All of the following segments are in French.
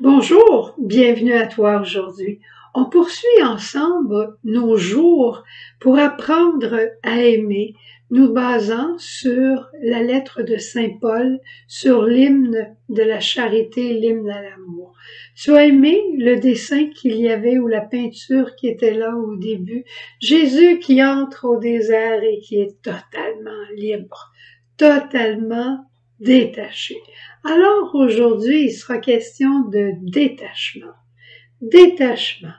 Bonjour, bienvenue à toi aujourd'hui. On poursuit ensemble nos jours pour apprendre à aimer, nous basant sur la lettre de Saint Paul, sur l'hymne de la charité, l'hymne à l'amour. Tu as aimé le dessin qu'il y avait ou la peinture qui était là au début? Jésus qui entre au désert et qui est totalement libre, totalement détaché. Alors aujourd'hui, il sera question de détachement. Détachement.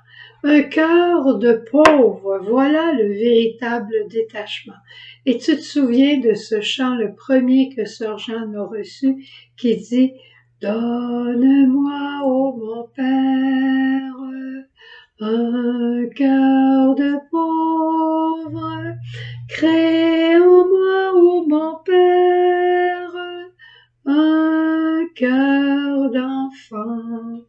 Un cœur de pauvre, voilà le véritable détachement. Et tu te souviens de ce chant, le premier que Sœur Jeanne a reçu, qui dit « Donne-moi, ô mon Père, un cœur de pauvre, crée en moi, ô mon Père, un cœur d'enfant. »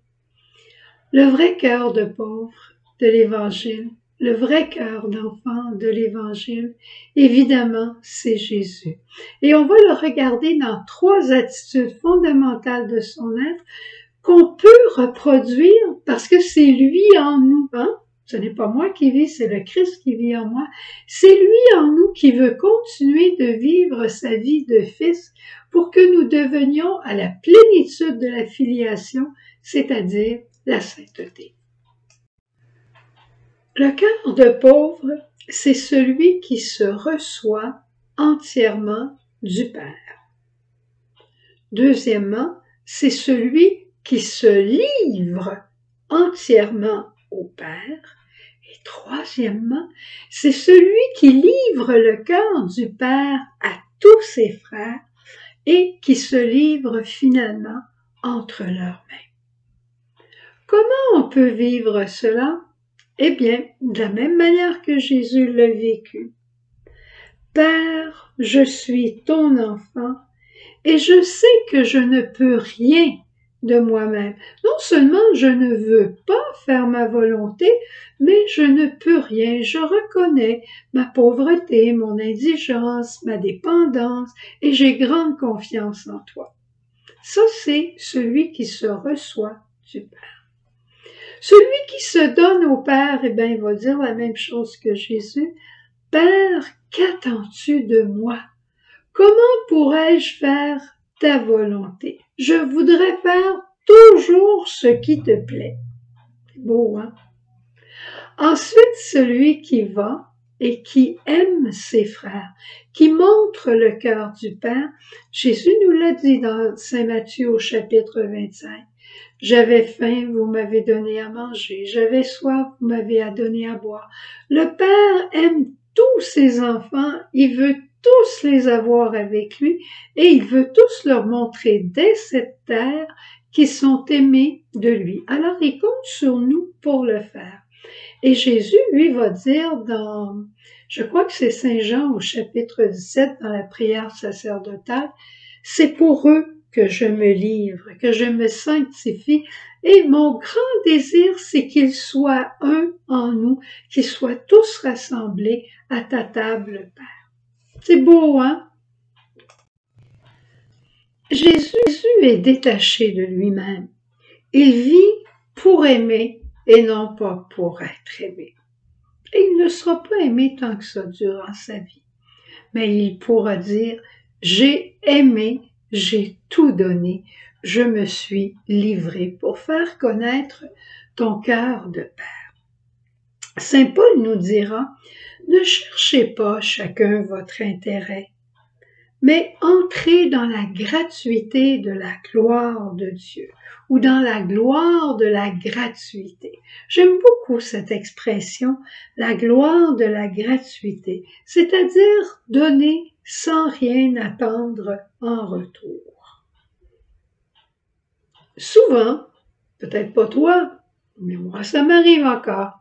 Le vrai cœur de pauvre de l'Évangile, le vrai cœur d'enfant de l'Évangile, évidemment, c'est Jésus. Et on va le regarder dans 3 attitudes fondamentales de son être qu'on peut reproduire parce que c'est lui en nous. Ce n'est pas moi qui vis, c'est le Christ qui vit en moi. C'est lui en nous qui veut continuer de vivre sa vie de fils pour que nous devenions à la plénitude de la filiation, c'est-à-dire la sainteté. Le cœur de pauvre, c'est celui qui se reçoit entièrement du Père. Deuxièmement, c'est celui qui se livre entièrement au Père. Et troisièmement, c'est celui qui livre le cœur du Père à tous ses frères et qui se livre finalement entre leurs mains. Comment on peut vivre cela? Eh bien, de la même manière que Jésus l'a vécu. Père, je suis ton enfant et je sais que je ne peux rien de moi-même. Non seulement je ne veux pas faire ma volonté, mais je ne peux rien. Je reconnais ma pauvreté, mon indigence, ma dépendance et j'ai grande confiance en toi. Ça, c'est celui qui se reçoit du Père. Celui qui se donne au Père, eh bien, il va dire la même chose que Jésus. Père, qu'attends-tu de moi? Comment pourrais-je faire ta volonté? Je voudrais faire toujours ce qui te plaît. Beau, hein? Ensuite, celui qui va et qui aime ses frères, qui montre le cœur du Père. Jésus nous l'a dit dans Saint Matthieu au chapitre 25. J'avais faim, vous m'avez donné à manger. J'avais soif, vous m'avez donné à boire. Le Père aime tous ses enfants. Il veut tous les avoir avec lui et il veut tous leur montrer dès cette terre qu'ils sont aimés de lui. Alors, il compte sur nous pour le faire. Et Jésus, lui, va dire dans, je crois que c'est Saint Jean au chapitre 17, dans la prière sacerdotale, c'est pour eux que je me livre, que je me sanctifie. Et mon grand désir, c'est qu'ils soient un en nous, qu'ils soient tous rassemblés à ta table, Père. C'est beau, hein? Jésus est détaché de lui-même. Il vit pour aimer et non pas pour être aimé. Et il ne sera pas aimé tant que ça durant sa vie. Mais il pourra dire, j'ai aimé, j'ai tout donné, je me suis livré pour faire connaître ton cœur de Père. Saint Paul nous dira, ne cherchez pas chacun votre intérêt, mais entrez dans la gratuité de la gloire de Dieu ou dans la gloire de la gratuité. J'aime beaucoup cette expression, la gloire de la gratuité, c'est-à-dire donner sans rien attendre en retour. Souvent, peut-être pas toi, mais moi ça m'arrive encore,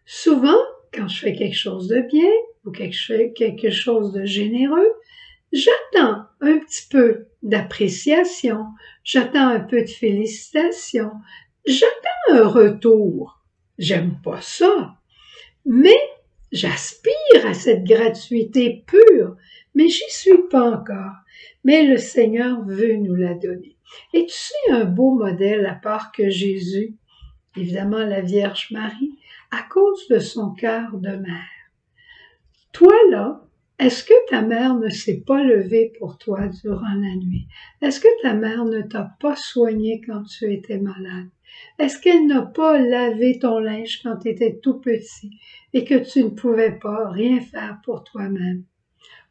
souvent quand je fais quelque chose de bien ou quelque chose de généreux, j'attends un petit peu d'appréciation, j'attends un peu de félicitations, j'attends un retour. J'aime pas ça, mais j'aspire à cette gratuité pure, mais j'y suis pas encore. Mais le Seigneur veut nous la donner. Et tu sais un beau modèle à part que Jésus, évidemment la Vierge Marie, à cause de son cœur de mère. Toi là, est-ce que ta mère ne s'est pas levée pour toi durant la nuit? Est-ce que ta mère ne t'a pas soigné quand tu étais malade? Est-ce qu'elle n'a pas lavé ton linge quand tu étais tout petit et que tu ne pouvais pas rien faire pour toi-même?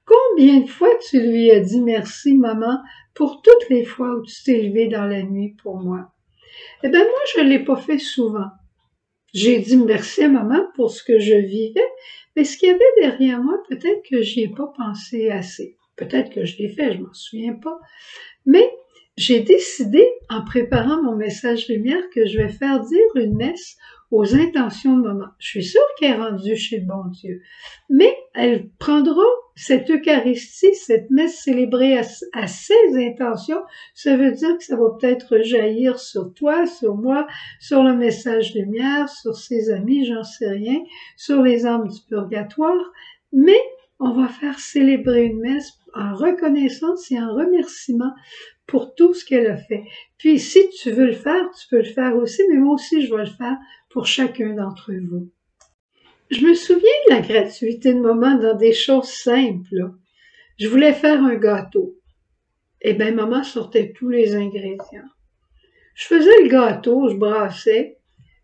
Combien de fois tu lui as dit merci, maman, pour toutes les fois où tu t'es levée dans la nuit pour moi? Eh bien, moi, je ne l'ai pas fait souvent. J'ai dit merci à maman pour ce que je vivais, mais ce qu'il y avait derrière moi, peut-être que j'y ai pas pensé assez. Peut-être que je l'ai fait, je m'en souviens pas. Mais j'ai décidé, en préparant mon message lumière, que je vais faire dire une messe aux intentions de maman. Je suis sûre qu'elle est rendue chez le bon Dieu. Mais elle prendra cette Eucharistie, cette messe célébrée à ses intentions. Ça veut dire que ça va peut-être jaillir sur toi, sur moi, sur le message lumière, sur ses amis, j'en sais rien, sur les âmes du purgatoire. Mais on va faire célébrer une messe en reconnaissance et en remerciement pour tout ce qu'elle a fait. Puis, si tu veux le faire, tu peux le faire aussi, mais moi aussi, je vais le faire pour chacun d'entre vous. Je me souviens de la gratuité de maman dans des choses simples. Je voulais faire un gâteau. Eh bien, maman sortait tous les ingrédients. Je faisais le gâteau, je brassais,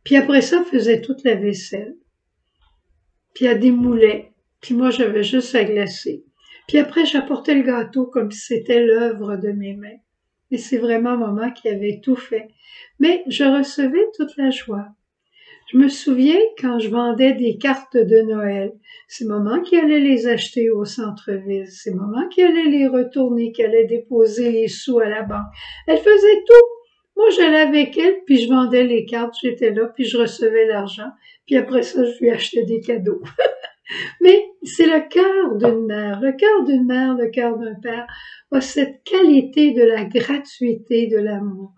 puis après ça, je faisais toute la vaisselle. Puis elle démoulait, puis moi, j'avais juste à glacer. Puis après, j'apportais le gâteau comme si c'était l'œuvre de mes mains. Et c'est vraiment maman qui avait tout fait. Mais je recevais toute la joie. Je me souviens quand je vendais des cartes de Noël, c'est maman qui allait les acheter au centre-ville, c'est maman qui allait les retourner, qui allait déposer les sous à la banque. Elle faisait tout. Moi, j'allais avec elle, puis je vendais les cartes, j'étais là, puis je recevais l'argent, puis après ça, je lui achetais des cadeaux. Mais c'est le cœur d'une mère, le cœur d'une mère, le cœur d'un père a cette qualité de la gratuité, de l'amour.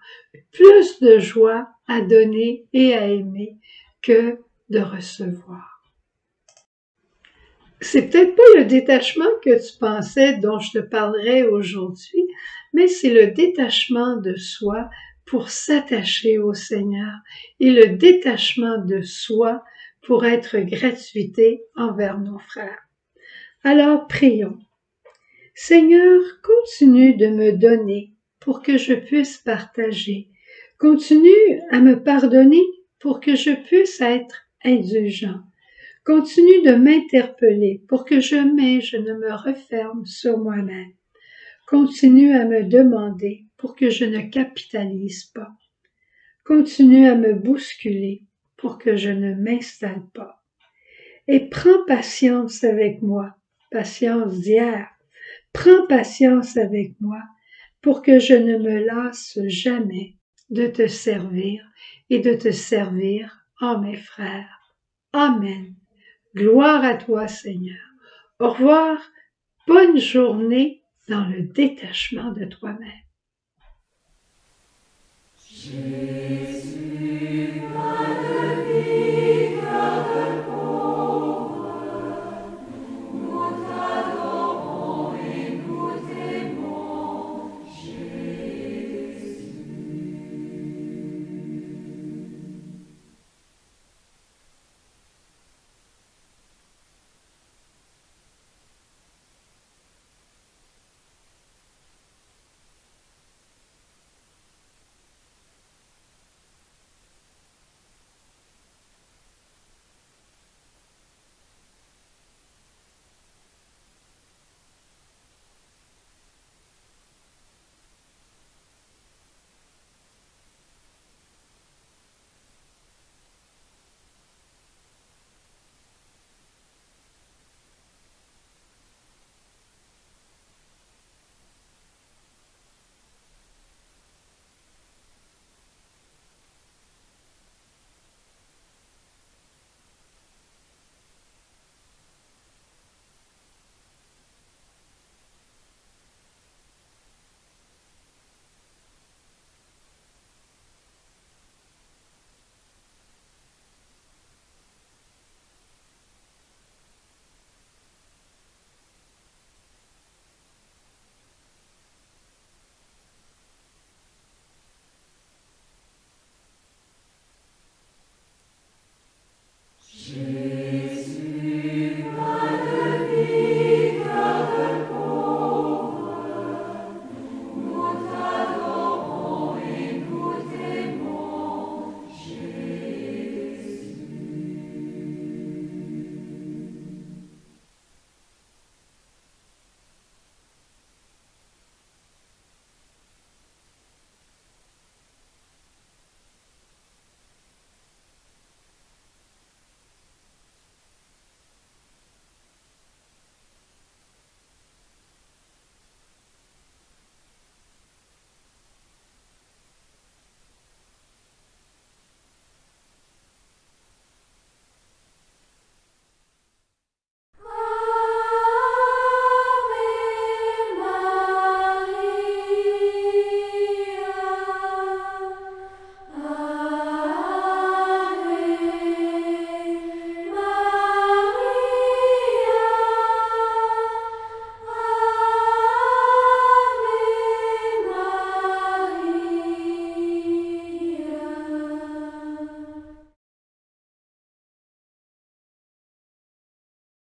Plus de joie à donner et à aimer que de recevoir. C'est peut-être pas le détachement que tu pensais dont je te parlerai aujourd'hui, mais c'est le détachement de soi pour s'attacher au Seigneur et le détachement de soi pour être gratuité envers nos frères. Alors prions. Seigneur, continue de me donner pour que je puisse partager. Continue à me pardonner pour que je puisse être indulgent. Continue de m'interpeller pour que jamais je ne me referme sur moi-même. Continue à me demander pour que je ne capitalise pas. Continue à me bousculer pour que je ne m'installe pas. Et prends patience avec moi, patience d'hier. Prends patience avec moi pour que je ne me lasse jamais de te servir et de te servir en mes frères. Amen. Gloire à toi, Seigneur. Au revoir. Bonne journée dans le détachement de toi-même. Jésus,